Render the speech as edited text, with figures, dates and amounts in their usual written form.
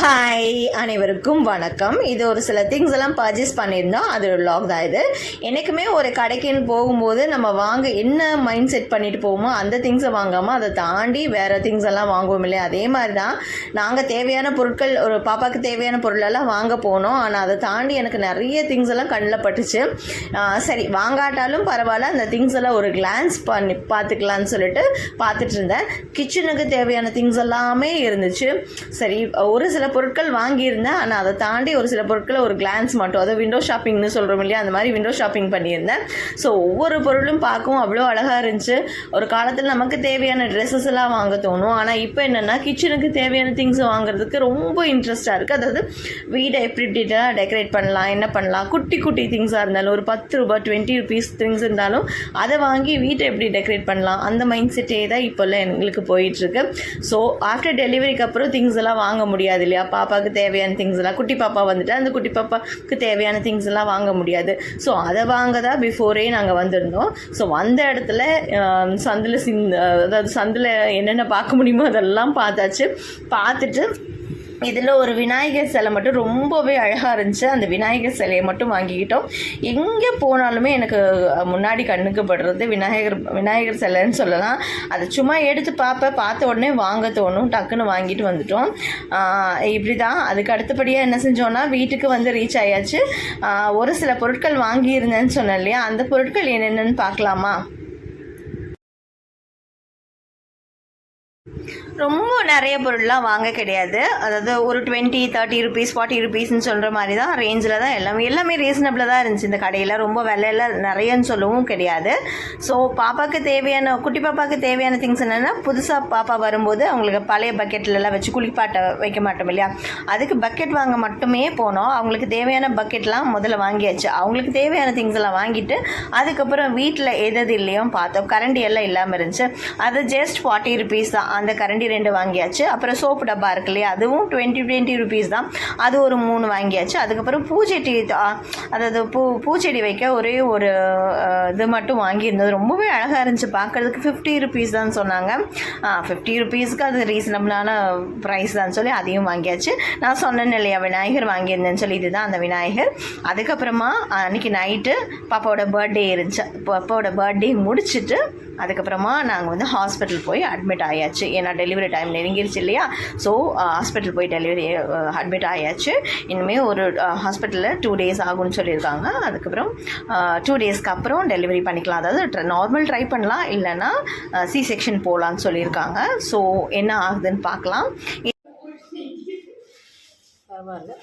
Hi, அனைவருக்கும் வணக்கம். இது ஒரு சில திங்ஸ் எல்லாம் பர்ச்சேஸ் பண்ணியிருந்தோம். அது ஒரு வ்ளாக் தான். இது எனக்குமே ஒரு கடைக்குன்னு போகும்போது நம்ம வாங்க என்ன மைண்ட் செட் பண்ணிட்டு போவோமோ அந்த திங்ஸை வாங்காமல் அதை தாண்டி வேறு திங்ஸ் எல்லாம் வாங்குவோம் இல்லையா? அதே மாதிரி தான் நாங்கள் தேவையான பொருட்கள், ஒரு பாப்பாவுக்கு தேவையான பொருளெல்லாம் வாங்க போனோம். ஆனால் அதை தாண்டி எனக்கு நிறைய திங்ஸ் எல்லாம் கண்ணில் பட்டுச்சு. சரி, வாங்காட்டாலும் பரவாயில்ல, அந்த திங்ஸ் எல்லாம் ஒரு கிளான்ஸ் பண்ணி பார்த்துக்கலான்னு சொல்லிட்டு பார்த்துட்டு இருந்தேன். கிச்சனுக்கு தேவையான திங்ஸ் எல்லாமே இருந்துச்சு. சரி, ஒரு சில பொருட்கள் வாங்கியிருந்தேன். ஆனால் அதை தாண்டி ஒரு சில பொருட்களை ஒரு கிளான்ஸ் மட்டும், அதை விண்டோ ஷாப்பிங்னு சொல்கிறோம் இல்லையா, அந்த மாதிரி விண்டோ ஷாப்பிங் பண்ணியிருந்தேன். ஸோ ஒவ்வொரு பொருளும் பார்க்கவும் அவ்வளோ அழகாக இருந்துச்சு. ஒரு காலத்தில் நமக்கு தேவையான ட்ரெஸ்ஸஸ் எல்லாம் வாங்க தோணும். ஆனால் இப்போ என்னென்னா கிச்சனுக்கு தேவையான திங்ஸ் வாங்குறதுக்கு ரொம்ப இன்ட்ரெஸ்ட்டாக இருக்குது. அதாவது வீடை எப்படி டெக்கரேட் பண்ணலாம், என்ன பண்ணலாம், குட்டி குட்டி திங்ஸாக இருந்தாலும் ஒரு 10 ரூபா 20 ருபீஸ் திங்ஸ் இருந்தாலும் அதை வாங்கி வீட்டை எப்படி டெக்கரேட் பண்ணலாம், அந்த மைண்ட் செட்டே தான் இப்போல்லாம் எங்களுக்கு போயிட்டுருக்கு. ஸோ ஆஃப்டர் டெலிவரிக்கு அப்புறம் திங்ஸ் எல்லாம் வாங்க முடியாது இல்லையா? பாப்பாவுக்கு தேவையான திங்ஸ் எல்லாம், குட்டி பாப்பா வந்துட்டு அந்த குட்டி பாப்பாவுக்கு தேவையான திங்ஸ் எல்லாம் வாங்க முடியாது. ஸோ அதை வாங்க தான் பிஃபோரே நாங்கள் வந்திருந்தோம். ஸோ வந்த இடத்துல அதாவது சந்தில் என்னென்ன பார்க்க முடியுமோ அதெல்லாம் பார்த்தாச்சு. பார்த்துட்டு இதில் ஒரு விநாயகர் சிலை மட்டும் ரொம்பவே அழகாக இருந்துச்சு. அந்த விநாயகர் சிலையை மட்டும் வாங்கிக்கிட்டோம். எங்கே போனாலுமே எனக்கு முன்னாடி கண்ணுக்கு படுறது விநாயகர் சிலைன்னு சொல்லலாம். அதை சும்மா எடுத்து பார்த்த உடனே வாங்க தோணும். டக்குன்னு வாங்கிட்டு வந்துட்டோம். இப்படி தான். அதுக்கு அடுத்தபடியாக என்ன செஞ்சோன்னா வீட்டுக்கு வந்து ரீச் ஆயாச்சு. ஒரு சில பொருட்கள் வாங்கியிருந்தேன்னு சொன்னேன் இல்லையா, அந்த பொருட்கள் என்னென்னு பார்க்கலாமா? ரொம்ப நிறைய பொருள்லாம் வாங்க கிடையாது. அதாவது ஒரு 20, 30 ருபீஸ் 40 ருபீஸ்ன்னு சொல்கிற மாதிரி தான் ரேஞ்சில் தான் எல்லாமே ரீசனபிளாக தான் இருந்துச்சு இந்த கடையில். ரொம்ப விலையெல்லாம் நிறையன்னு சொல்லவும் கிடையாது. ஸோ பாப்பாவுக்கு தேவையான, குட்டி பாப்பாவுக்கு தேவையான திங்ஸ் என்னென்னா, புதுசாக பாப்பா வரும்போது அவங்களுக்கு பழைய பக்கெட்லலாம் வச்சு குளிப்பாட்ட வைக்க மாட்டோம் இல்லையா, அதுக்கு பக்கெட் வாங்க மட்டுமே போனோம். அவங்களுக்கு தேவையான பக்கெட்லாம் முதல்ல வாங்கியாச்சு. அவங்களுக்கு தேவையான திங்ஸ் எல்லாம் வாங்கிட்டு அதுக்கப்புறம் வீட்டில் எது இல்லையோ பார்த்தோம். கரண்டி எல்லாம் இல்லாமல் இருந்துச்சு. அது ஜஸ்ட் 40 ருபீஸ் தான். அந்த கரண்டி 2 வாங்கியாச்சு. அப்புறம் சோப்பு டப்பா இருக்கு இல்லையா, அதுவும் 20 ருபீஸ் தான். அது ஒரு 3 வாங்கியாச்சு. அதுக்கப்புறம் பூச்செடி, அதாவது பூச்செடி வைக்க ஒரே ஒரு இது மட்டும் வாங்கியிருந்தது. ரொம்பவே அழகாக இருந்துச்சு பார்க்குறதுக்கு. 50 ருபீஸ் தான் சொன்னாங்க. 50 ருபீஸ்க்கு அது ரீசனபிளான ப்ரைஸ் தான் சொல்லி அதையும் வாங்கியாச்சு. நான் சொன்னேன் இல்லையா, விநாயகர் வாங்கியிருந்தேன்னு சொல்லி, இதுதான் அந்த விநாயகர். அதுக்கப்புறமா அன்றைக்கி நைட்டு பாப்பாவோட பர்த்டே இருந்துச்சு. பாப்பாவோட பர்த்டே முடிச்சுட்டு அதுக்கப்புறமா நாங்கள் வந்து ஹாஸ்பிட்டல் போய் அட்மிட் ஆயாச்சு. ஏன்னா டெலிவரி டைம் நெருங்கிருச்சு இல்லையா. ஸோ ஹாஸ்பிட்டல் போய் அட்மிட் ஆயாச்சு. இனிமேல் ஒரு ஹாஸ்பிட்டலில் 2 days ஆகும்னு சொல்லியிருக்காங்க. அதுக்கப்புறம் 2 daysக்கு அப்புறம் டெலிவரி பண்ணிக்கலாம். அதாவது நார்மல் ட்ரை பண்ணலாம், இல்லைன்னா சி செக்ஷன் போகலான்னு சொல்லியிருக்காங்க. ஸோ என்ன ஆகுதுன்னு பார்க்கலாம். பரவாயில்ல.